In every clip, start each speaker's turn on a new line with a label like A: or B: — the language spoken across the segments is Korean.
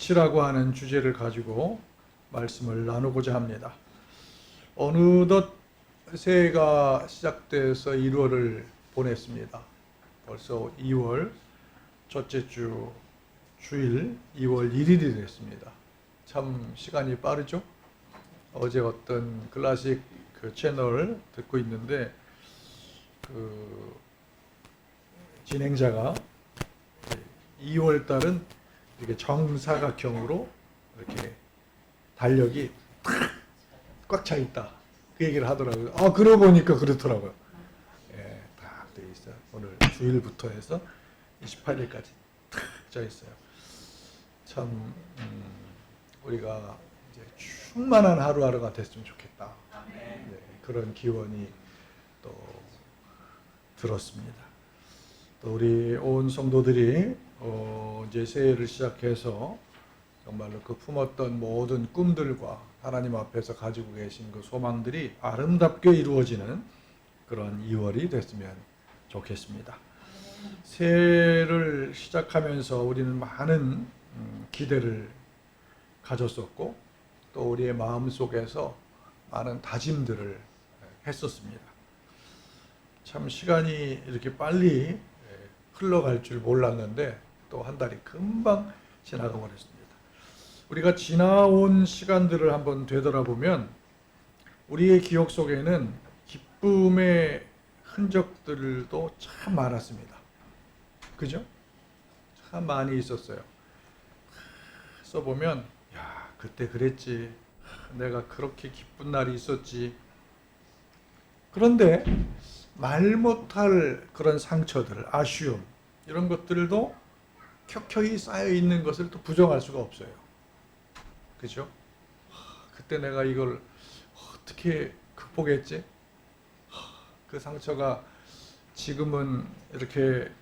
A: 낯이라고 하는 주제를 가지고 말씀을 나누고자 합니다. 어느덧 새해가 시작돼서 1월을 보냈습니다. 벌써 2월 첫째 주 주일 2월 1일이 됐습니다. 참 시간이 빠르죠? 어제 어떤 클래식 그 채널 듣고 있는데 그 진행자가 2월 달은 이렇게 정사각형으로 이렇게 달력이 꽉 차 있다. 그 얘기를 하더라고요. 그러고 보니까 그렇더라고요. 예, 딱 되어 있어요. 오늘 주일부터 해서 28일까지 탁 짜 있어요. 참 우리가 이제 충만한 하루하루가 됐으면 좋겠다. 네, 그런 기원이 또 들었습니다. 또 우리 온 성도들이 이제 새해를 시작해서 정말로 그 품었던 모든 꿈들과 하나님 앞에서 가지고 계신 그 소망들이 아름답게 이루어지는 그런 2월이 됐으면 좋겠습니다. 새해를 시작하면서 우리는 많은 기대를 가졌었고 또 우리의 마음 속에서 많은 다짐들을 했었습니다. 참 시간이 이렇게 빨리 흘러갈 줄 몰랐는데 또 한 달이 금방 지나가 버렸습니다. 우리가 지나온 시간들을 한번 되돌아보면 우리의 기억 속에는 기쁨의 흔적들도 참 많았습니다. 그죠? 참 많이 있었어요. 써보면 야, 그때 그랬지. 내가 그렇게 기쁜 날이 있었지. 그런데 말 못할 그런 상처들, 아쉬움 이런 것들도 켜켜이 쌓여 있는 것을 또 부정할 수가 없어요. 그죠? 그때 내가 이걸 어떻게 극복했지? 그 상처가 지금은 이렇게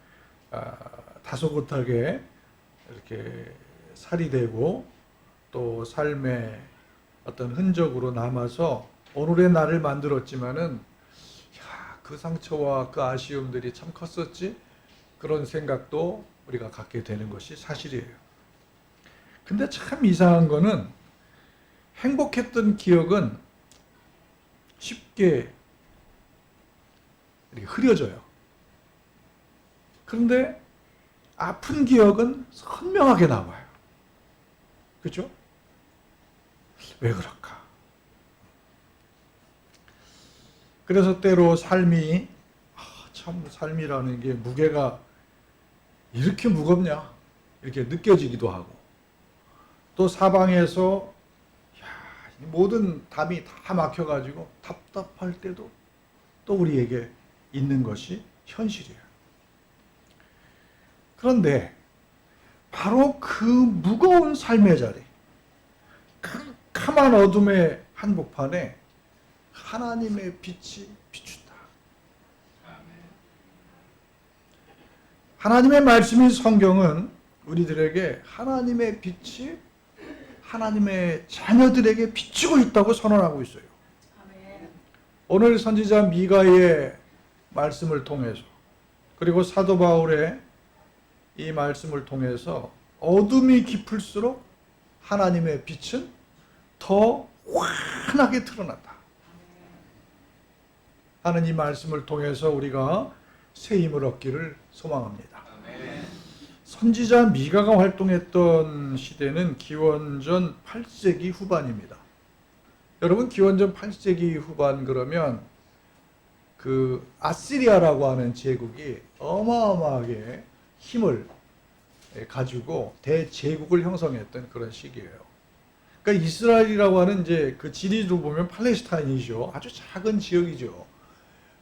A: 다소곳하게 이렇게 살이 되고 또 삶의 어떤 흔적으로 남아서 오늘의 나를 만들었지만은 그 상처와 그 아쉬움들이 참 컸었지? 그런 생각도 우리가 갖게 되는 것이 사실이에요. 근데 참 이상한 거는 행복했던 기억은 쉽게 이렇게 흐려져요. 그런데 아픈 기억은 선명하게 남아요. 그죠? 왜 그럴까? 그래서 때로 삶이 참 삶이라는 게 무게가 이렇게 무겁냐 이렇게 느껴지기도 하고 또 사방에서 모든 담이 다 막혀가지고 답답할 때도 또 우리에게 있는 것이 현실이에요. 그런데 바로 그 무거운 삶의 자리, 캄캄한 어둠의 한복판에 하나님의 빛이 비춘다. 하나님의 말씀인 성경은 우리들에게 하나님의 빛이 하나님의 자녀들에게 비치고 있다고 선언하고 있어요. 오늘 선지자 미가의 말씀을 통해서 그리고 사도 바울의 이 말씀을 통해서 어둠이 깊을수록 하나님의 빛은 더 환하게 드러난다 하는 이 말씀을 통해서 우리가 새 힘을 얻기를 소망합니다. 선지자 미가가 활동했던 시대는 기원전 8세기 후반입니다. 여러분 기원전 8세기 후반 그러면 그 아시리아라고 하는 제국이 어마어마하게 힘을 가지고 대제국을 형성했던 그런 시기예요. 그러니까 이스라엘이라고 하는 이제 그 지리로 보면 팔레스타인이죠. 아주 작은 지역이죠.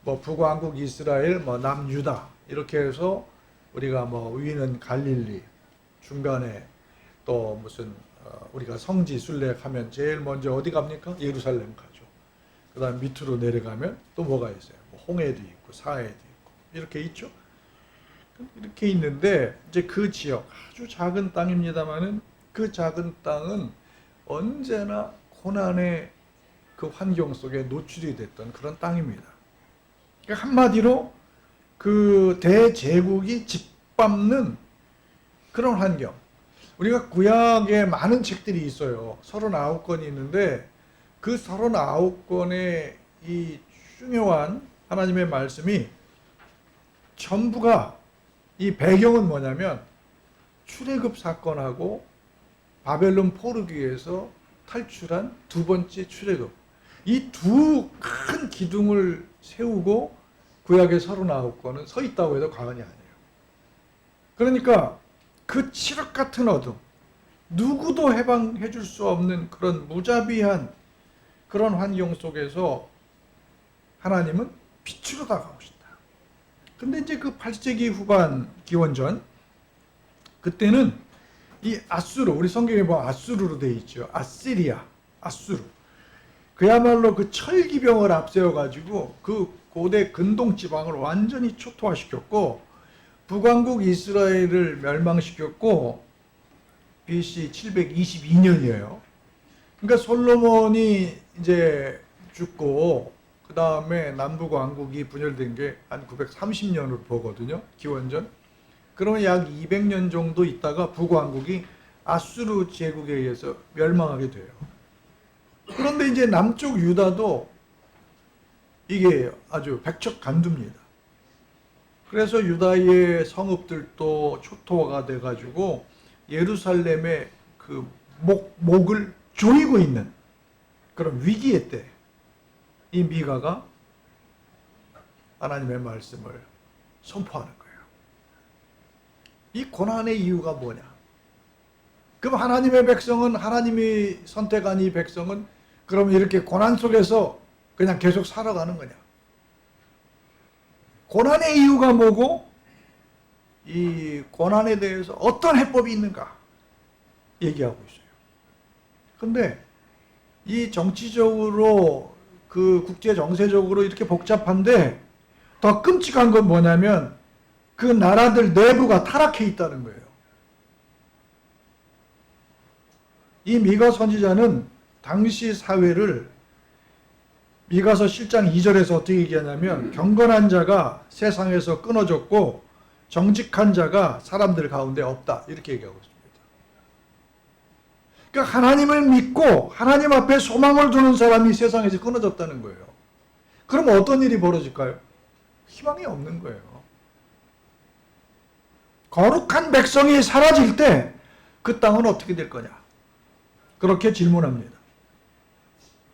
A: 뭐 북왕국 이스라엘, 뭐 남유다 이렇게 해서 우리가 뭐 위는 갈릴리, 중간에 또 무슨 우리가 성지 순례하면 제일 먼저 어디 갑니까? 예루살렘 가죠. 그다음 밑으로 내려가면 또 뭐가 있어요? 뭐 홍해도 있고 사해도 있고 이렇게 있죠. 이렇게 있는데 이제 그 지역 아주 작은 땅입니다만은 그 작은 땅은 언제나 고난의 그 환경 속에 노출이 됐던 그런 땅입니다. 그러니까 한마디로 그 대제국이 짓밟는 그런 환경. 우리가 구약에 많은 책들이 있어요. 39권이 있는데 그 39권의 이 중요한 하나님의 말씀이 전부가 이 배경은 뭐냐면 출애굽 사건하고 바벨론 포르기에서 탈출한 두 번째 출애굽, 이 두 큰 기둥을 세우고 구약의 39권은 서 있다고 해도 과언이 아니에요. 그러니까 그 칠흑 같은 어둠, 누구도 해방해 줄 수 없는 그런 무자비한 그런 환경 속에서 하나님은 빛으로 다가오신다. 근데 이제 그 8세기 후반 기원전, 그때는 이 아수르, 우리 성경에 보면 아수르로 되어 있죠. 아시리아, 아수르. 그야말로 그 철기병을 앞세워가지고 그 고대 근동 지방을 완전히 초토화시켰고, 북왕국 이스라엘을 멸망시켰고, BC 722년이에요. 그러니까 솔로몬이 이제 죽고 그 다음에 남북 왕국이 분열된 게 한 930년으로 보거든요. 기원전. 그러면 약 200년 정도 있다가 북왕국이 아수르 제국에 의해서 멸망하게 돼요. 그런데 이제 남쪽 유다도 이게 아주 백척간두입니다. 그래서 유다의 성읍들도 초토화가 돼가지고 예루살렘의 그 목을 조이고 있는 그런 위기의 때, 이 미가가 하나님의 말씀을 선포하는 거예요. 이 고난의 이유가 뭐냐? 그럼 하나님의 백성은, 하나님이 선택한 이 백성은 그럼 이렇게 고난 속에서 그냥 계속 살아가는 거냐? 고난의 이유가 뭐고, 이 고난에 대해서 어떤 해법이 있는가 얘기하고 있어요. 근데 이 정치적으로, 그 국제 정세적으로 이렇게 복잡한데 더 끔찍한 건 뭐냐면 그 나라들 내부가 타락해 있다는 거예요. 이 미가 선지자는 당시 사회를 미가서 7장 2절에서 어떻게 얘기하냐면, 경건한 자가 세상에서 끊어졌고 정직한 자가 사람들 가운데 없다, 이렇게 얘기하고 있습니다. 그러니까 하나님을 믿고 하나님 앞에 소망을 두는 사람이 세상에서 끊어졌다는 거예요. 그럼 어떤 일이 벌어질까요? 희망이 없는 거예요. 거룩한 백성이 사라질 때 그 땅은 어떻게 될 거냐? 그렇게 질문합니다.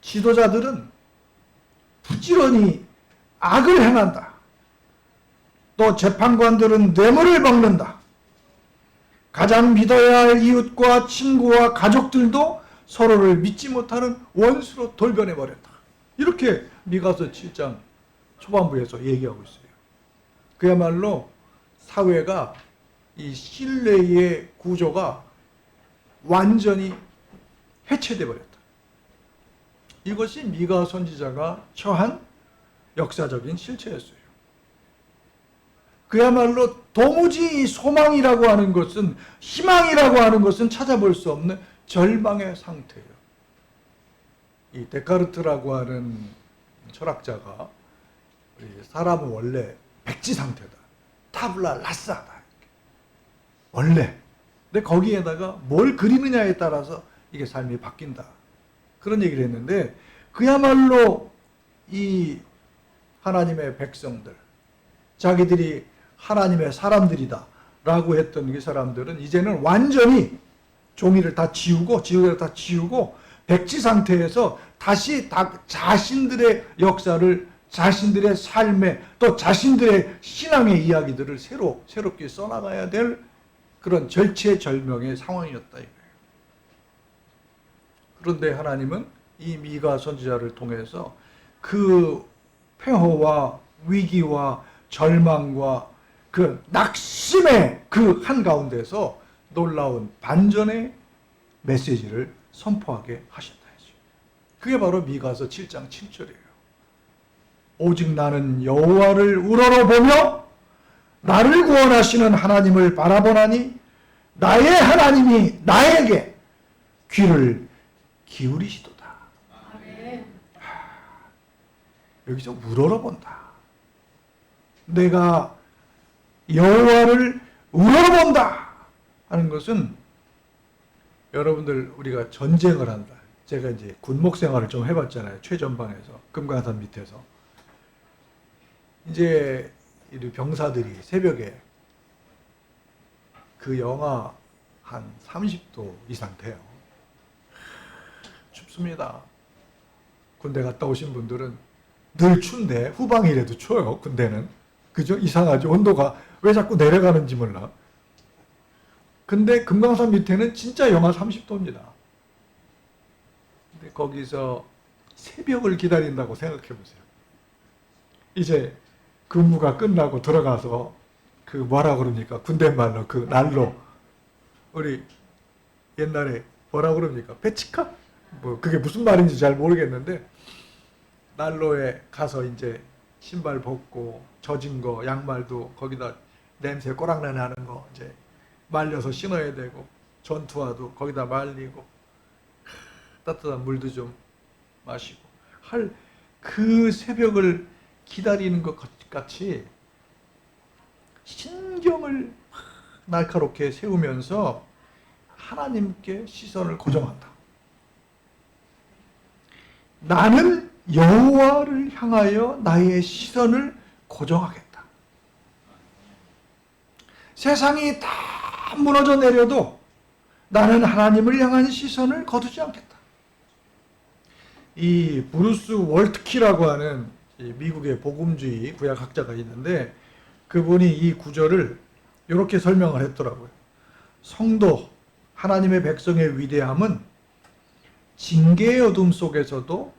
A: 지도자들은 부지런히 악을 행한다. 또 재판관들은 뇌물을 먹는다. 가장 믿어야 할 이웃과 친구와 가족들도 서로를 믿지 못하는 원수로 돌변해버렸다. 이렇게 미가서 7장 초반부에서 얘기하고 있어요. 그야말로 사회가, 이 신뢰의 구조가 완전히 해체돼 버렸다. 이것이 미가 선지자가 처한 역사적인 실체였어요. 그야말로 도무지 소망이라고 하는 것은, 희망이라고 하는 것은 찾아볼 수 없는 절망의 상태예요. 이 데카르트라고 하는 철학자가 사람은 원래 백지 상태다, 타블라 라사다, 원래. 근데 거기에다가 뭘 그리느냐에 따라서 이게 삶이 바뀐다, 그런 얘기를 했는데, 그야말로 이 하나님의 백성들, 자기들이 하나님의 사람들이다 라고 했던 이 사람들은 이제는 완전히 종이를 다 지우고, 지우개를 다 지우고 백지 상태에서 다시 자신들의 역사를, 자신들의 삶에, 또 자신들의 신앙의 이야기들을 새롭게 써나가야 될 그런 절체절명의 상황이었다 이거예요. 그런데 하나님은 이 미가 선지자를 통해서 그 폐허와 위기와 절망과 그 낙심의 그 한가운데서 놀라운 반전의 메시지를 선포하게 하셨다 했어요. 그게 바로 미가서 7장 7절이에요. 오직 나는 여호와를 우러러보며 나를 구원하시는 하나님을 바라보나니 나의 하나님이 나에게 귀를 기울이시도다. 여기서 우러러본다. 내가 여호와를 우러러본다 하는 것은 여러분들 우리가 전쟁을 한다. 제가 이제 군목 생활을 좀 해봤잖아요. 최전방에서 금강산 밑에서 이제 이 병사들이 새벽에 그 영하 한 30도 이상 돼요. 춥습니다. 군대 갔다 오신 분들은 늘 추운데 후방이라도 추워요. 군대는 그죠? 이상하죠. 온도가 왜 자꾸 내려가는지 몰라. 근데 금강산 밑에는 진짜 영하 30도입니다. 근데 거기서 새벽을 기다린다고 생각해 보세요. 이제 근무가 끝나고 들어가서 그 뭐라 그럽니까? 군대 말로 그 난로. 우리 옛날에 뭐라 그럽니까? 배치카? 뭐 그게 무슨 말인지 잘 모르겠는데 난로에 가서 이제 신발 벗고 젖은 거 양말도 거기다 냄새 꼬랑내 나는 거 이제 말려서 신어야 되고 전투화도 거기다 말리고 따뜻한 물도 좀 마시고 할 그 새벽을 기다리는 것 같이 신경을 날카롭게 세우면서 하나님께 시선을 고정한다. 나는 여호와를 향하여 나의 시선을 고정하겠다. 세상이 다 무너져 내려도 나는 하나님을 향한 시선을 거두지 않겠다. 이 브루스 월트키라고 하는 미국의 복음주의 구약학자가 있는데 그분이 이 구절을 이렇게 설명을 했더라고요. 성도, 하나님의 백성의 위대함은 징계의 어둠 속에서도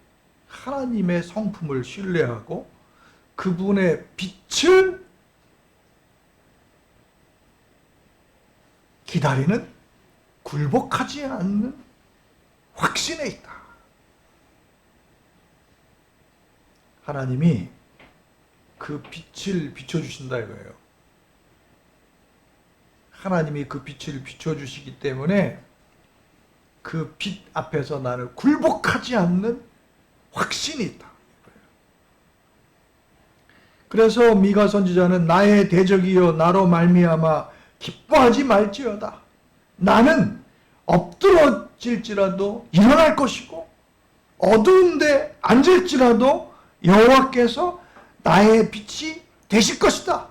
A: 하나님의 성품을 신뢰하고 그분의 빛을 기다리는 굴복하지 않는 확신에 있다. 하나님이 그 빛을 비춰주신다 이거예요. 하나님이 그 빛을 비춰주시기 때문에 그 빛 앞에서 나는 굴복하지 않는 확신이 있다. 그래서 미가 선지자는 나의 대적이여 나로 말미암아 기뻐하지 말지어다. 나는 엎드러질지라도 일어날 것이고 어두운데 앉을지라도 여호와께서 나의 빛이 되실 것이다.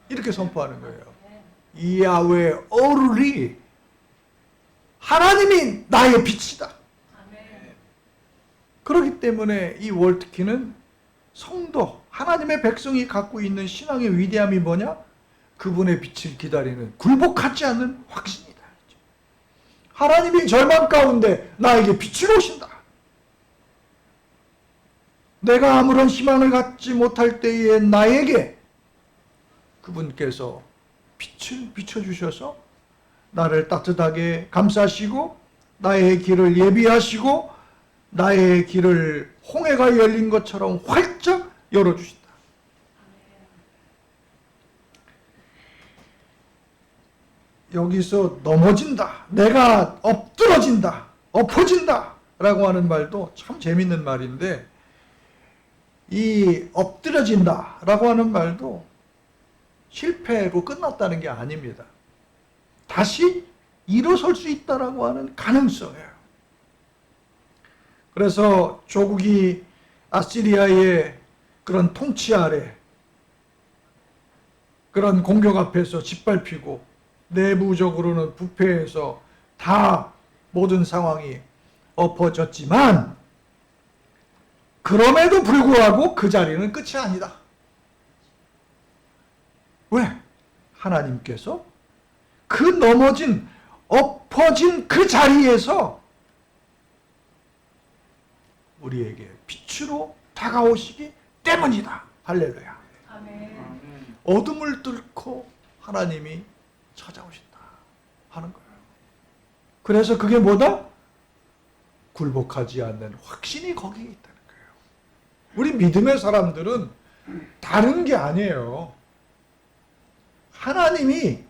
A: 이렇게 선포하는 거예요. 야훼 오르리 하나님이 나의 빛이다. 그렇기 때문에 이 월트키는 성도, 하나님의 백성이 갖고 있는 신앙의 위대함이 뭐냐? 그분의 빛을 기다리는 굴복하지 않는 확신이다. 하나님이 절망 가운데 나에게 빛을 오신다. 내가 아무런 희망을 갖지 못할 때에 나에게 그분께서 빛을 비춰주셔서 나를 따뜻하게 감싸시고 나의 길을 예비하시고 나의 길을 홍해가 열린 것처럼 활짝 열어주신다. 여기서 넘어진다, 내가 엎드러진다, 엎어진다 라고 하는 말도 참 재밌는 말인데 이 엎드려진다 라고 하는 말도 실패로 끝났다는 게 아닙니다. 다시 일어설 수 있다라고 하는 가능성이에요. 그래서 조국이 아시리아의 그런 통치 아래 그런 공격 앞에서 짓밟히고 내부적으로는 부패해서 다 모든 상황이 엎어졌지만 그럼에도 불구하고 그 자리는 끝이 아니다. 왜? 하나님께서 그 넘어진 엎어진 그 자리에서 우리에게 빛으로 다가오시기 때문이다. 할렐루야. 아멘. 어둠을 뚫고 하나님이 찾아오신다 하는 거예요. 그래서 그게 뭐다? 굴복하지 않는 확신이 거기에 있다는 거예요. 우리 믿음의 사람들은 다른 게 아니에요. 하나님이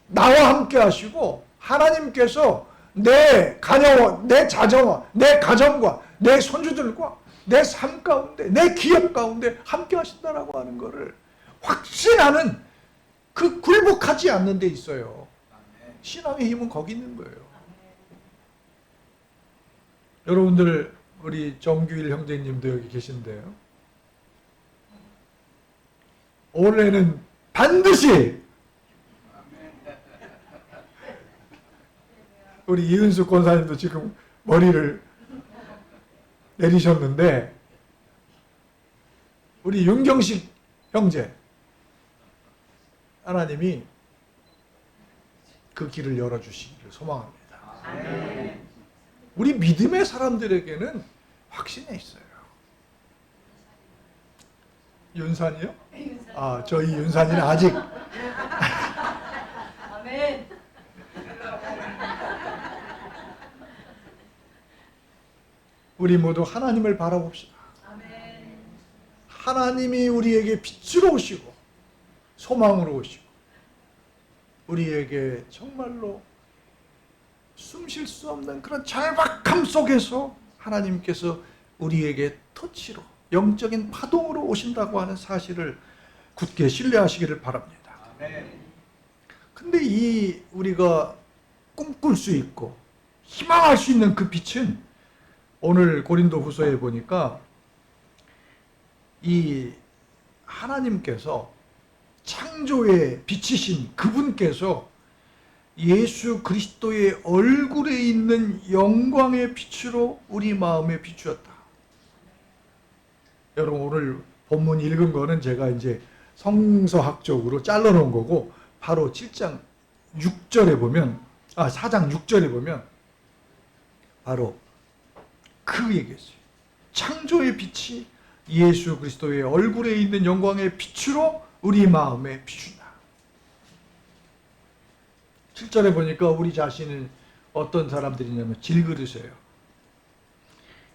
A: 나와 함께 하시고 하나님께서 내 가정과 내 자정과 내 가정과 내 손주들과 내 삶 가운데 내 기업 가운데 함께 하신다라고 하는 것을 확신하는 그 굴복하지 않는 데 있어요. 신앙의 힘은 거기 있는 거예요. 여러분들 우리 정규일 형제님도 여기 계신데요. 올해는 반드시 우리 이은숙 권사님도 지금 머리를 내리셨는데 우리 윤경식 형제 하나님이 그 길을 열어주시기를 소망합니다. 우리 믿음의 사람들에게는 확신이 있어요. 윤산이요? 아, 저희 윤산이는 아직
B: 아멘.
A: 우리 모두 하나님을 바라봅시다.
B: 아멘.
A: 하나님이 우리에게 빛으로 오시고 소망으로 오시고 우리에게 정말로 숨 쉴 수 없는 그런 절박함 속에서 하나님께서 우리에게 터치로 영적인 파동으로 오신다고 하는 사실을 굳게 신뢰하시기를 바랍니다. 근데 이 우리가 꿈꿀 수 있고 희망할 수 있는 그 빛은 오늘 고린도 후서에 보니까 이 하나님께서 창조의 빛이신 그분께서 예수 그리스도의 얼굴에 있는 영광의 빛으로 우리 마음에 비추었다. 여러분 오늘 본문 읽은 거는 제가 이제 성서학적으로 잘라놓은 거고 바로 7장 6절에 보면 4장 6절에 보면 바로 그 얘기였어요. 창조의 빛이 예수 그리스도의 얼굴에 있는 영광의 빛으로 우리 마음에 비춘다. 7절에 보니까 우리 자신은 어떤 사람들이냐면 질그릇이에요.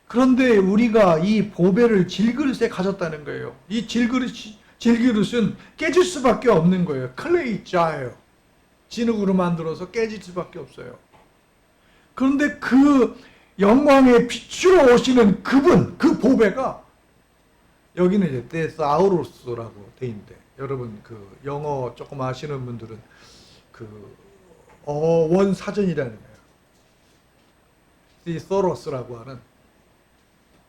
A: 그런데 우리가 이 보배를 질그릇에 가졌다는 거예요. 이 질그릇은 깨질 수밖에 없는 거예요. 클레이 자예요. 진흙으로 만들어서 깨질 수밖에 없어요. 그런데 그 영광의 빛으로 오시는 그분, 그 보배가 여기는 이제 데사우루스라고 돼 있는데 여러분 그 영어 조금 아시는 분들은 그 어원 사전이라는 거예요. 디소로스라고 하는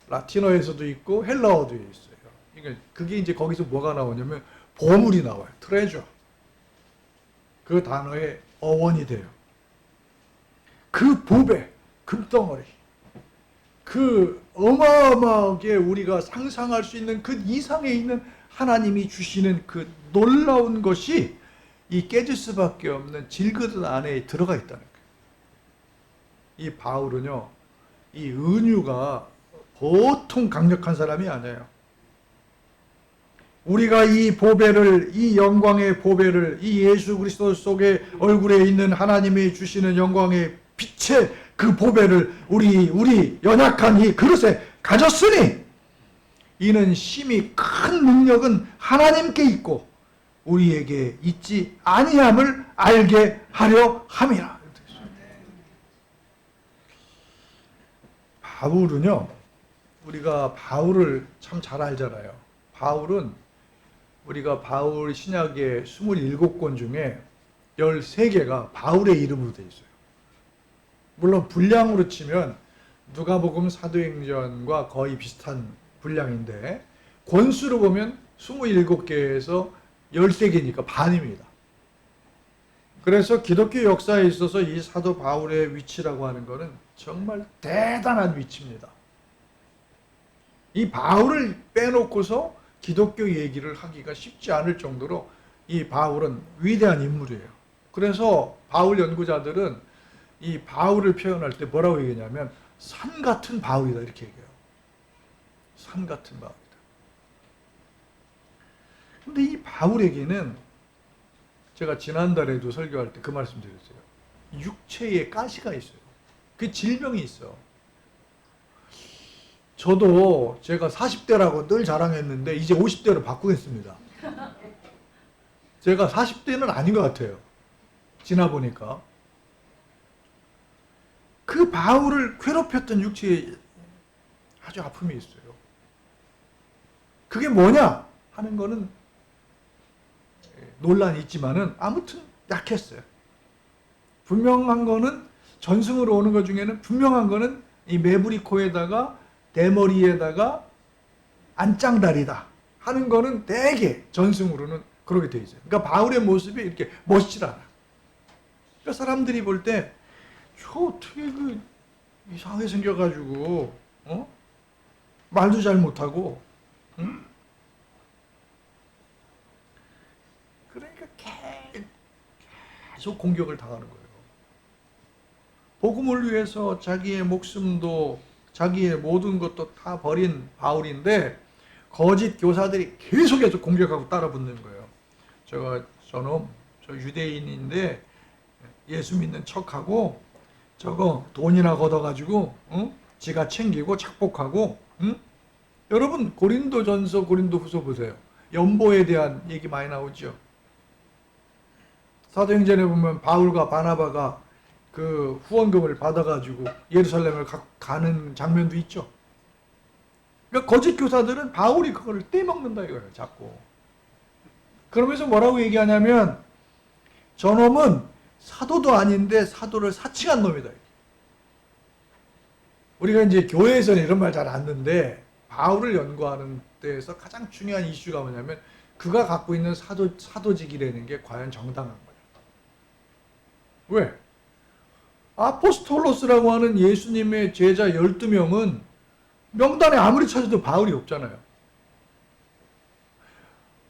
A: 라틴어에서도 있고 헬라어도 있어요. 그러니까 그게 이제 거기서 뭐가 나오냐면 보물이 나와요. 트레저. 그 단어의 어원이 돼요. 그 보배, 금덩어리. 그 어마어마하게 우리가 상상할 수 있는 그 이상에 있는 하나님이 주시는 그 놀라운 것이 이 깨질 수밖에 없는 질그릇 안에 들어가 있다는 거예요. 이 바울은요, 이 은유가 보통 강력한 사람이 아니에요. 우리가 이 보배를, 이 영광의 보배를, 이 예수 그리스도 속에 얼굴에 있는 하나님이 주시는 영광의 빛의 그 보배를 우리 연약한 이 그릇에 가졌으니 이는 심히 큰 능력은 하나님께 있고 우리에게 있지 아니함을 알게 하려 함이라. 바울은요, 우리가 바울을 참 잘 알잖아요. 바울은 우리가 바울 신약의 27권 중에 13개가 바울의 이름으로 되어 있어요. 물론 분량으로 치면 누가복음 사도행전과 거의 비슷한 분량인데 권수로 보면 27개에서 13개니까 반입니다. 그래서 기독교 역사에 있어서 이 사도 바울의 위치라고 하는 것은 정말 대단한 위치입니다. 이 바울을 빼놓고서 기독교 얘기를 하기가 쉽지 않을 정도로 이 바울은 위대한 인물이에요. 그래서 바울 연구자들은 이 바울을 표현할 때 뭐라고 얘기하냐면 산 같은 바울이다 이렇게 얘기해요. 산 같은 바울이다. 근데 이 바울에게는 제가 지난달에도 설교할 때 그 말씀 드렸어요. 육체에 가시가 있어요. 그 질병이 있어. 저도 제가 40대라고 늘 자랑했는데 이제 50대로 바꾸겠습니다. 제가 40대는 아닌 것 같아요. 지나보니까. 그 바울을 괴롭혔던 육체에 아주 아픔이 있어요. 그게 뭐냐 하는 거는 논란이 있지만은 아무튼 약했어요. 분명한 거는 전승으로 오는 것 중에는 분명한 거는 이 매부리 코에다가 대머리에다가 안짱다리다 하는 거는 대개 전승으로는 그렇게 돼 있어요. 그러니까 바울의 모습이 이렇게 멋지지 않아. 그러니까 사람들이 볼 때 저 어떻게 그 이상하게 생겨가지고 말도 잘 못하고 그러니까 계속 공격을 당하는 거예요. 복음을 위해서 자기의 목숨도 자기의 모든 것도 다 버린 바울인데 거짓 교사들이 계속해서 공격하고 따라붙는 거예요. 저놈 저 유대인인데 예수 믿는 척하고 저거 돈이나 걷어가지고 지가 챙기고 착복하고 여러분 고린도전서 고린도후서 보세요. 연보에 대한 얘기 많이 나오죠. 사도행전에 보면 바울과 바나바가 그 후원금을 받아가지고 예루살렘을 가는 장면도 있죠. 그러니까 거짓 교사들은 바울이 그걸 떼먹는다 이거예요. 자꾸. 그러면서 뭐라고 얘기하냐면 저놈은 사도도 아닌데 사도를 사칭한 놈이다. 우리가 이제 교회에서는 이런 말 잘 안 듣는데 바울을 연구하는 데에서 가장 중요한 이슈가 뭐냐면 그가 갖고 있는 사도직이라는 게 과연 정당한 거예요. 왜? 아포스톨로스라고 하는 예수님의 제자 12명은 명단에 아무리 찾아도 바울이 없잖아요.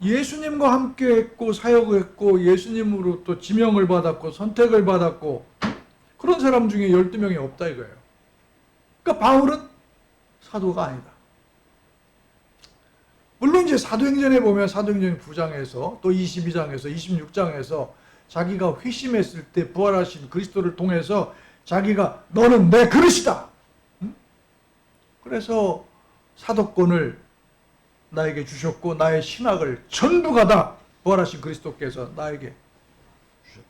A: 예수님과 함께 했고 사역을 했고 예수님으로 또 지명을 받았고 선택을 받았고 그런 사람 중에 12명이 없다 이거예요. 그러니까 바울은 사도가 아니다. 물론 이제 사도행전에 보면 사도행전 9장에서 또 22장에서 26장에서 자기가 회심했을 때 부활하신 그리스도를 통해서 자기가 너는 내 그릇이다. 그래서 사도권을 나에게 주셨고 나의 신학을 전부가 다 부활하신 그리스도께서 나에게 주셨다.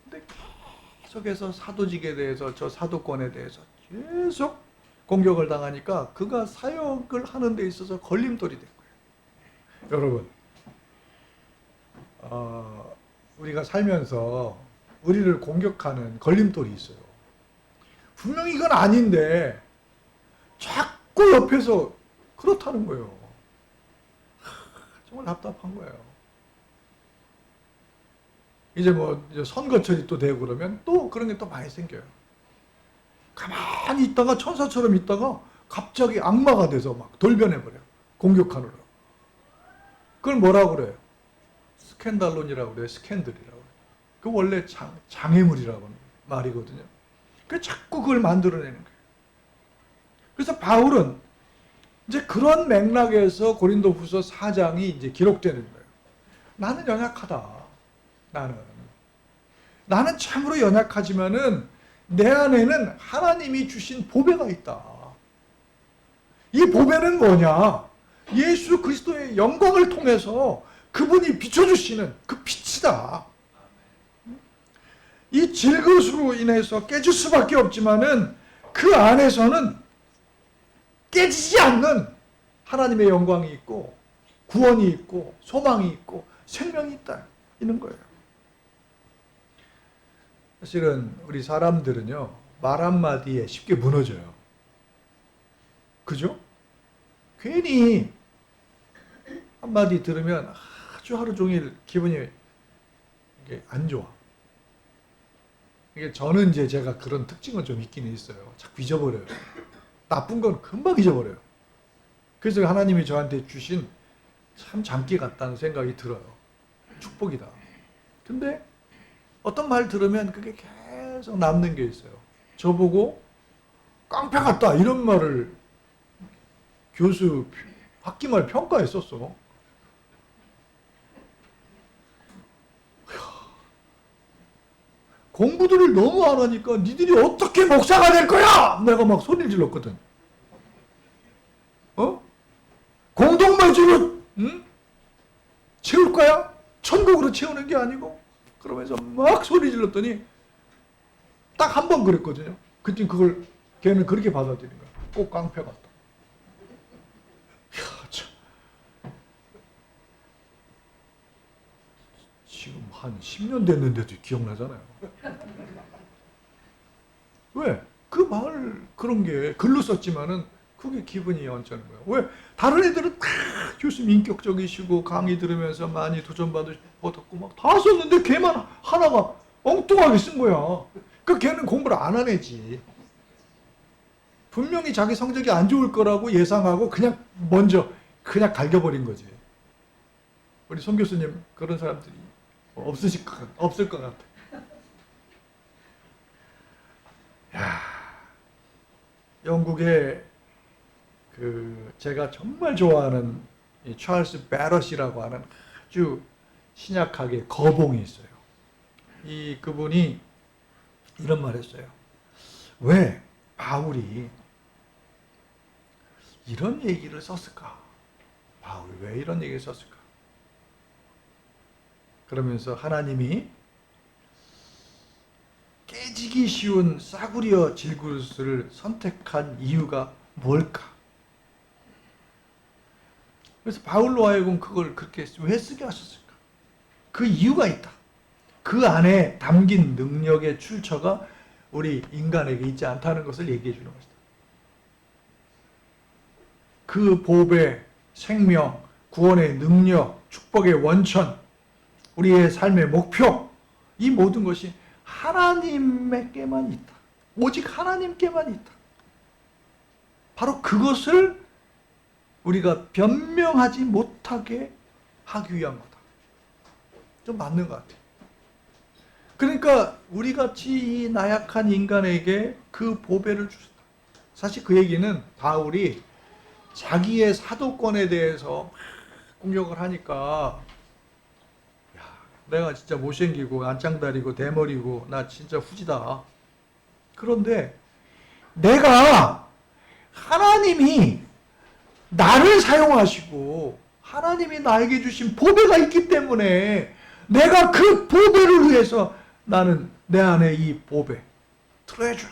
A: 근데 계속해서 사도직에 대해서 저 사도권에 대해서 계속 공격을 당하니까 그가 사역을 하는 데 있어서 걸림돌이 된 거예요. 여러분 우리가 살면서 우리를 공격하는 걸림돌이 있어요. 분명히 이건 아닌데 자꾸 옆에서 그렇다는 거예요. 정말 답답한 거예요. 이제 뭐 선거철이 또 되고 그러면 또 그런 게 또 많이 생겨요. 가만히 있다가 천사처럼 있다가 갑자기 악마가 돼서 막 돌변해버려요. 공격하느라. 그걸 뭐라고 그래요? 스캔달론이라고 그래요. 스캔들이라고 그래요. 그 원래 장애물이라고 하는 말이거든요. 그 자꾸 그걸 만들어내는 거예요. 그래서 바울은 이제 그런 맥락에서 고린도후서 4장이 이제 기록되는 거예요. 나는 연약하다. 나는 참으로 연약하지만은 내 안에는 하나님이 주신 보배가 있다. 이 보배는 뭐냐? 예수 그리스도의 영광을 통해서 그분이 비춰주시는 그 빛이다. 이 질그릇으로 인해서 깨질 수밖에 없지만은 그 안에서는 깨지지 않는 하나님의 영광이 있고 구원이 있고 소망이 있고 생명이 있다. 이런 거예요. 사실은 우리 사람들은요. 말 한마디에 쉽게 무너져요. 그죠? 괜히 한마디 들으면 아주 하루 종일 기분이 안 좋아. 이게 저는 이제 제가 그런 특징은 좀 있기는 있어요. 자꾸 잊어버려요. 나쁜 건 금방 잊어버려요. 그래서 하나님이 저한테 주신 참 장기 같다는 생각이 들어요. 축복이다. 근데 어떤 말 들으면 그게 계속 남는 게 있어요. 저보고 깡패 같다 이런 말을 교수 학기말 평가에 썼어. 공부들을 너무 안 하니까 니들이 어떻게 목사가 될 거야? 내가 막 소리를 질렀거든. 공동말주로 채울 거야? 천국으로 채우는 게 아니고? 그러면서 막 소리 질렀더니 딱 한 번 그랬거든요. 그때 그걸 걔는 그렇게 받아들인 거야. 꼭 깡패 같다. 이야, 참. 지금 한 10년 됐는데도 기억나잖아요. 왜? 그 마을 그런 게 글로 썼지만은 그게 기분이 언짢은 거예요. 왜? 다른 애들은 다 교수님 인격적이시고 강의 들으면서 많이 도전받고 막 다 썼는데 걔만 하나가 엉뚱하게 쓴 거야. 그 걔는 공부를 안 한 애지. 분명히 자기 성적이 안 좋을 거라고 예상하고 그냥 먼저 그냥 갈겨버린 거지. 우리 송 교수님 그런 사람들이 없을 것 같아. 야, 영국의 제가 정말 좋아하는 이 찰스 베럿이라고 하는 아주 신약하게 거봉이 있어요. 그분이 이런 말 했어요. 왜 바울이 이런 얘기를 썼을까? 바울이 왜 이런 얘기를 썼을까? 그러면서 하나님이 깨지기 쉬운 싸구려 질그릇을 선택한 이유가 뭘까? 그래서 바울로 하여금 그걸 그렇게 왜 쓰게 하셨을까? 그 이유가 있다. 그 안에 담긴 능력의 출처가 우리 인간에게 있지 않다는 것을 얘기해 주는 것이다. 그 보배, 생명, 구원의 능력, 축복의 원천, 우리의 삶의 목표, 이 모든 것이 하나님께만 있다. 오직 하나님께만 있다. 바로 그것을 우리가 변명하지 못하게 하기 위한 거다. 좀 맞는 것 같아요. 그러니까 우리같이 이 나약한 인간에게 그 보배를 주셨다. 사실 그 얘기는 바울이 자기의 사도권에 대해서 공격을 하니까 야, 내가 진짜 못생기고 안짱다리고 대머리고 나 진짜 후지다. 그런데 내가 하나님이 나를 사용하시고 하나님이 나에게 주신 보배가 있기 때문에 내가 그 보배를 위해서 나는 내 안에 이 보배, 트레저,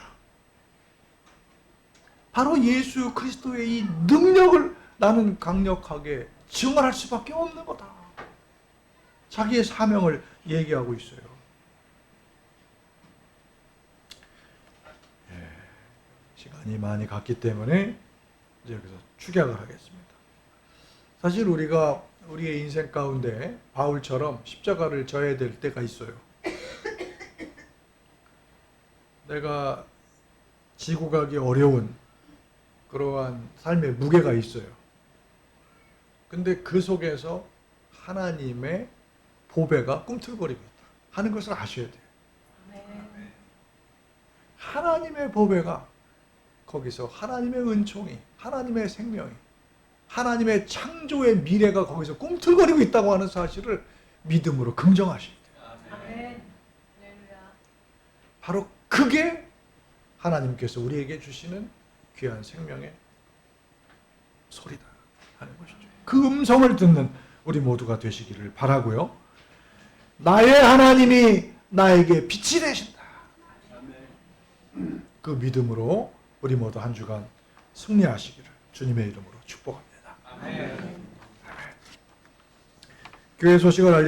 A: 바로 예수 그리스도의 이 능력을 나는 강력하게 증언할 수밖에 없는 거다. 자기의 사명을 얘기하고 있어요. 시간이 많이 갔기 때문에 이제 여기서 축약을 하겠습니다. 사실 우리가 우리의 인생 가운데 바울처럼 십자가를 져야 될 때가 있어요. 내가 지고 가기 어려운 그러한 삶의 무게가 있어요. 근데 그 속에서 하나님의 보배가 꿈틀거리고 있다 하는 것을 아셔야 돼요. 하나님의 보배가 거기서 하나님의 은총이, 하나님의 생명이, 하나님의 창조의 미래가 거기서 꿈틀거리고 있다고 하는 사실을 믿음으로 긍정하셔야 돼요. 바로 그게 하나님께서 우리에게 주시는 귀한 생명의 소리다 하는 것이죠. 그 음성을 듣는 우리 모두가 되시기를 바라고요. 나의 하나님이 나에게 빛이 되신다. 그 믿음으로 우리 모두 한 주간 승리하시기를 주님의 이름으로 축복합니다. 아멘. 교회 소식을